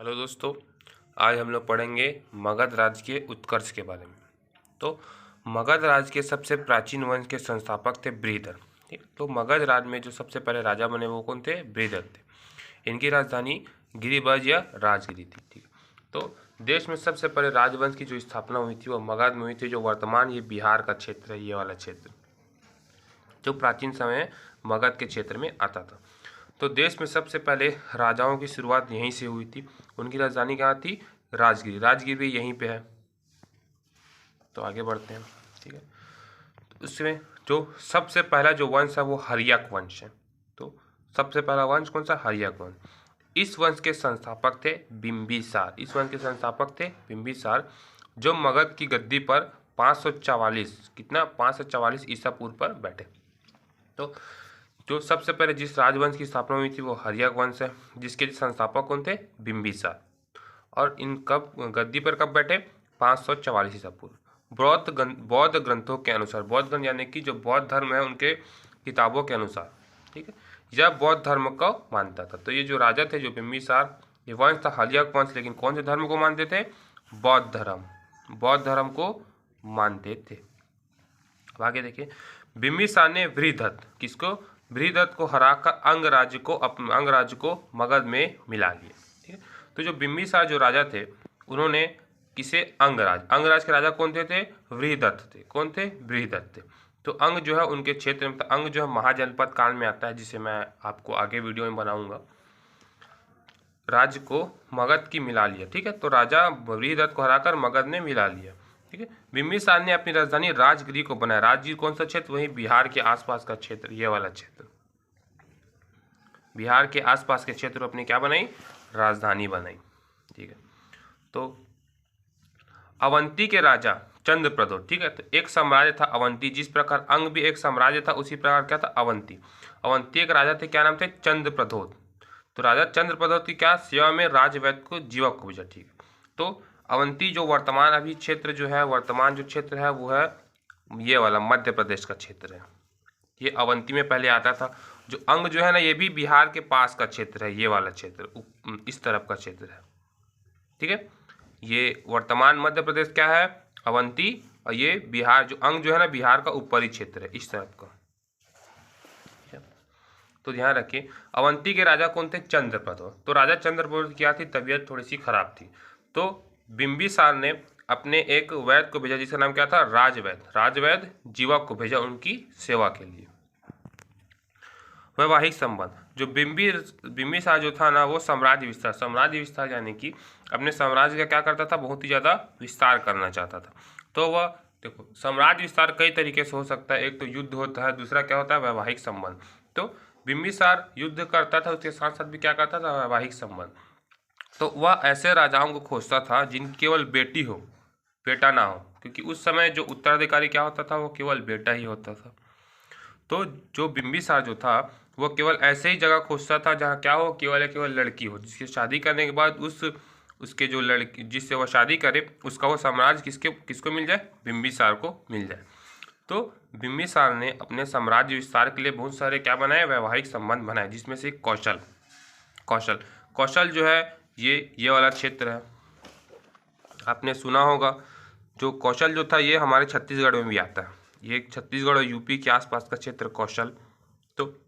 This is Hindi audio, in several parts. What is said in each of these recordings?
हेलो दोस्तों, आज हम लोग पढ़ेंगे मगध राज्य के उत्कर्ष के बारे में। तो मगध राज्य के सबसे प्राचीन वंश के संस्थापक थे बृहद्रथ। ठीक, तो मगध राज्य में जो सबसे पहले राजा बने वो कौन थे? बृहद्रथ थे। इनकी राजधानी गिरिब्रज या राजगिरी थी। ठीक, तो देश में सबसे पहले राजवंश की जो स्थापना हुई थी वो मगध में हुई थी, जो वर्तमान ये बिहार का क्षेत्र है, ये वाला क्षेत्र जो प्राचीन समय मगध के क्षेत्र में आता था। तो देश में सबसे पहले राजाओं की शुरुआत यहीं से हुई थी। उनकी राजधानी कहाँ थी? राजगिरी। राजगिरी भी यहीं पे है। तो आगे बढ़ते हैं। ठीक है, तो उसमें जो सबसे पहला जो वंश है वो हर्यक वंश है। तो सबसे पहला वंश कौन सा? हर्यक वंश। इस वंश के संस्थापक थे बिंबिसार। इस वंश के संस्थापक थे बिंबिसार, जो मगध की गद्दी पर 544 ईसा पूर्व पर बैठे। तो जो सबसे पहले जिस राजवंश की स्थापना हुई थी वो हर्यक वंश है, जिसके संस्थापक कौन थे? बिंबिसार। और इन कब गद्दी पर कब बैठे? 544 ईसा पूर्व। बौद्ध ग्रंथों के अनुसार, बौद्ध ग्रंथ यानी कि जो बौद्ध धर्म है उनके किताबों के अनुसार, ठीक है, यह बौद्ध धर्म को मानता था। तो ये जो राजा थे, जो बिंबिसार, ये वंश था हर्यक वंश, लेकिन कौन से धर्म को मानते थे? बौद्ध धर्म। बौद्ध धर्म को मानते थे। अब आगे देखिए, बिंबिसार ने बृहद्रथ, किसको? बृहद्रथ को हराकर अंगराज्य को मगध में मिला लिया। ठीक है, तो जो बिंबिसार जो राजा थे उन्होंने किसे? अंगराज के राजा कौन थे? बृहद्रथ थे। कौन थे? बृहद्रथ थे। तो अंग जो है उनके क्षेत्र में, अंग जो है महाजनपद काल में आता है, जिसे मैं आपको आगे वीडियो में बनाऊंगा। राज्य को मगध की मिला लिया। ठीक है, तो राजा बृहद्रथ को हराकर मगध ने मिला लिया। ठीक है, बिंबिसार ने अपनी राजधानी राजगिरी को बनाया। राजगिरी कौन सा क्षेत्र? वही बिहार के आसपास का क्षेत्र, ये वाला क्षेत्र। बिहार के आसपास के क्षेत्र अपनी क्या बनाई? राजधानी बनाई। ठीक है, तो अवंती के राजा चंद्रप्रद्योत। ठीक है, तो एक साम्राज्य था अवंती। जिस प्रकार अंग भी एक साम्राज्य था, उसी प्रकार क्या था? अवंती। अवंती एक राजा थे, क्या नाम थे? चंद्रप्रद्योत। तो राजा चंद्रप्रद्योत की क्या सेवा में राजवैद्य को जीवक को भेजा। ठीक है, तो अवंती जो वर्तमान अभी क्षेत्र जो है, वर्तमान जो क्षेत्र है वो है ये वाला मध्य प्रदेश का क्षेत्र है। ये अवंती में पहले आता था। जो अंग जो है ना, ये भी बिहार के पास का क्षेत्र है, ये वाला क्षेत्र इस तरफ का क्षेत्र है। ठीक है, ये वर्तमान मध्य प्रदेश क्या है? अवंती। और ये बिहार, जो अंग जो है ना, बिहार का ऊपरी क्षेत्र है, इस तरफ का। तो ध्यान रखिए, अवंती के राजा कौन थे? चंद्रप्रद्योत। तो राजा चंद्रप्रद्योत की क्या थी? तबीयत थोड़ी सी खराब थी। तो बिंबिसार ने अपने एक वैद्य को भेजा, जिसका नाम क्या था? राजवैद्य जीवक को भेजा उनकी सेवा के लिए। वैवाहिक संबंध, जो बिंबिसार जो था ना, वो साम्राज्य विस्तार यानी कि अपने साम्राज्य का क्या करता था? बहुत ही ज़्यादा विस्तार करना चाहता था। तो वह देखो, साम्राज्य विस्तार कई तरीके से हो सकता है। एक तो युद्ध होता है, दूसरा क्या होता है? वैवाहिक संबंध। तो बिंबिसार युद्ध करता था, उसके साथ साथ भी क्या करता था? वैवाहिक संबंध। तो वह ऐसे राजाओं को खोजता था जिनकी केवल बेटी हो, बेटा ना हो, क्योंकि उस समय जो उत्तराधिकारी क्या होता था? वो केवल बेटा ही होता था। तो जो बिंबिसार जो था वो केवल ऐसे ही जगह खोजता था जहाँ क्या हो? केवल लड़की हो, जिसकी शादी करने के बाद उसके जो लड़की जिससे वो शादी करे, उसका वो साम्राज्य किसको मिल जाए? बिंबिसार को मिल जाए। तो बिंबिसार ने अपने साम्राज्य विस्तार के लिए बहुत सारे क्या बनाए? वैवाहिक संबंध बनाए, जिसमें से कौशल जो है ये वाला क्षेत्र है। आपने सुना होगा, जो कौशल जो था ये हमारे छत्तीसगढ़ में भी आता है। ये छत्तीसगढ़ और यूपी के आसपास का क्षेत्र कौशल। तो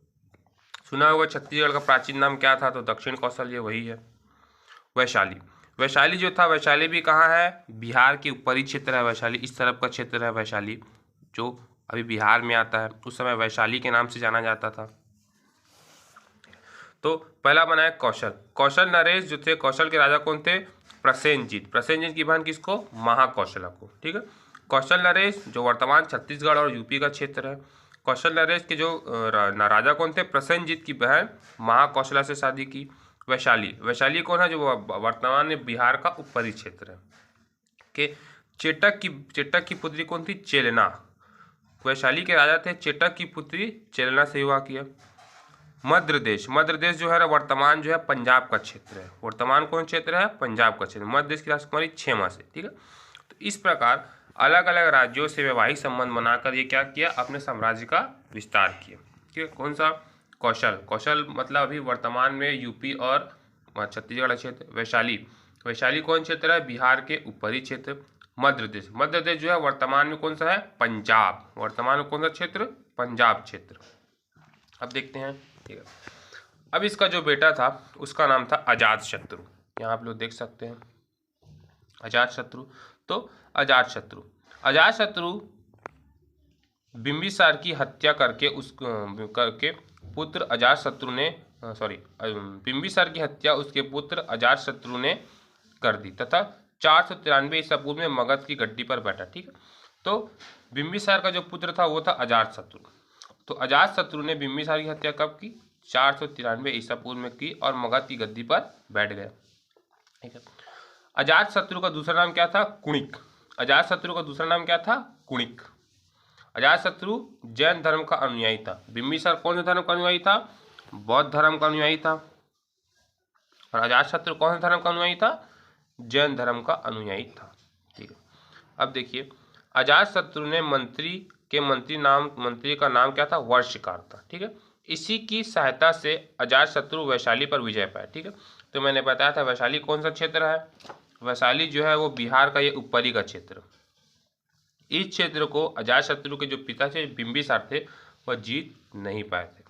सुना होगा छत्तीसगढ़ का प्राचीन नाम क्या था? तो दक्षिण कौशल, ये वही है। वैशाली जो था, वैशाली भी कहाँ है? बिहार के ऊपरी क्षेत्र है वैशाली, इस तरफ का क्षेत्र है वैशाली, जो अभी बिहार में आता है। उस समय वैशाली के नाम से जाना जाता था। तो पहला बनाया कौशल नरेश जो थे, कौशल के राजा कौन थे? प्रसेनजीत की बहन किसको? महाकौशला को। ठीक है, कौशल नरेश जो वर्तमान छत्तीसगढ़ और यूपी का क्षेत्र है। कौशल नरेश के जो राजा कौन थे? प्रसेनजीत की बहन महाकौशला से शादी की। वैशाली कौन है? जो वर्तमान में बिहार का ऊपरी क्षेत्र है। के चेटक की पुत्री कौन थी? चेलना। वैशाली के राजा थे, चेटक की पुत्री चेलना से विवाह किया। मध्य प्रदेश जो है ना, वर्तमान जो है पंजाब का क्षेत्र है। वर्तमान कौन क्षेत्र है? पंजाब का क्षेत्र। मध्य प्रदेश की राजकुमारी क्षेमा से। ठीक है, तो इस प्रकार अलग अलग राज्यों से वैवाहिक संबंध बनाकर ये क्या किया? अपने साम्राज्य का विस्तार किया। ठीक है, कौन सा? कौशल मतलब अभी वर्तमान में यूपी और छत्तीसगढ़ क्षेत्र। वैशाली, वैशाली कौन क्षेत्र है? बिहार के ऊपरी क्षेत्र। मध्य प्रदेश, मध्य प्रदेश जो है वर्तमान में कौन सा है? पंजाब, वर्तमान में कौन सा क्षेत्र? पंजाब क्षेत्र। अब देखते हैं, ठीक है। अब इसका जो बेटा था उसका नाम था अजातशत्रु, यहाँ आप लोग देख सकते हैं अजातशत्रु। तो अजातशत्रु बिंबिसार की हत्या करके पुत्र अजातशत्रु ने बिंबिसार की हत्या उसके पुत्र अजातशत्रु ने कर दी तथा 493 ईसा पूर्व में मगध की गद्दी पर बैठा। ठीक है, तो बिंबिसार का जो पुत्र था वो था अजातशत्रु। तो अजातशत्रु ने बिंबिसार की हत्या कब की? 493 ईसा पूर्व में की और मगध की गद्दी पर बैठ गया। ठीक है, अजातशत्रु का दूसरा नाम क्या था? कुणिक। अजातशत्रु का दूसरा नाम क्या था? कुणिक। अजातशत्रु जैन धर्म का अनुयायी था। बिंबिसार कौन से धर्म का अनुयायी था? बौद्ध धर्म का अनुयायी था। और अजातशत्रु कौन से धर्म का अनुयायी था? जैन धर्म का अनुयायी था। ठीक है, अब देखिए अजातशत्रु ने मंत्री का नाम क्या था? वर्षकार था। ठीक है, इसी की सहायता से अजातशत्रु वैशाली पर विजय पाया। ठीक है, तो मैंने बताया था वैशाली कौन सा क्षेत्र है? वैशाली जो है वो बिहार का ये ऊपरी का क्षेत्र। इस क्षेत्र को अजातशत्रु के जो पिता थे बिंबिसार थे वह जीत नहीं पाए थे।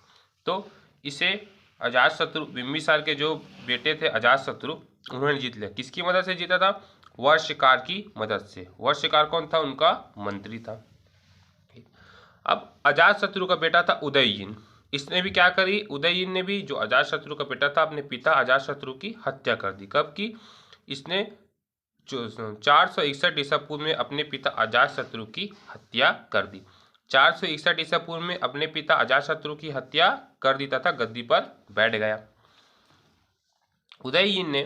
तो इसे अजातशत्रु, बिंबिसार के जो बेटे थे अजातशत्रु, उन्होंने जीत लिया। किसकी मदद से जीता था? वर्षकार की मदद से। वर्षकार कौन था? उनका मंत्री था। अब अजातशत्रु का बेटा था उदययिन। इसने भी क्या करी? उदययिन ने भी, जो अजातशत्रु का बेटा था, अपने पिता अजातशत्रु की हत्या कर दी। कब की? इसने 461 ईसा पूर्व में अपने पिता अजातशत्रु की हत्या कर दी। 461 ईसा पूर्व में अपने पिता अजातशत्रु की हत्या कर दी तथा गद्दी पर बैठ गया। उदययिन ने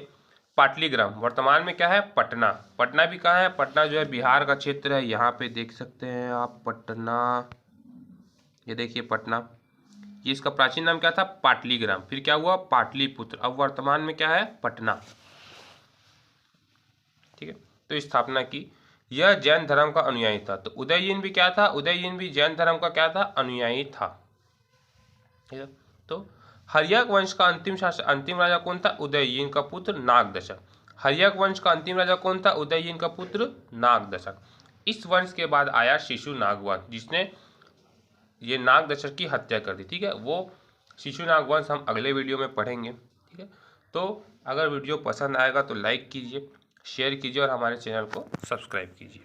पाटलीग्राम, वर्तमान में क्या है? पटना। पटना भी कहाँ है? पटना जो है बिहार का क्षेत्र है। यहाँ पे देख सकते हैं आप पटना, ये देखिए पटना। ये इसका प्राचीन नाम क्या था? पाटलीग्राम। फिर क्या हुआ? पाटलिपुत्र। अब वर्तमान में क्या है? पटना। ठीक है, तो स्थापना की। यह जैन धर्म का अनुयायी था। तो उदययिन भी क्या था? उदययिन भी जैन धर्म का क्या था? अनुयायी था। ठीक है, तो हर्यक वंश का अंतिम राजा कौन था? उदययिन का पुत्र नागदशक। हर्यक वंश का अंतिम राजा कौन था? उदययिन का पुत्र नागदशक। इस वंश के बाद आया शिशु नागवंश, जिसने ये नागदशक की हत्या कर दी। ठीक है, वो शिशु नागवंश हम अगले वीडियो में पढ़ेंगे। ठीक है, तो अगर वीडियो पसंद आएगा तो लाइक कीजिए, शेयर कीजिए और हमारे चैनल को सब्सक्राइब कीजिए।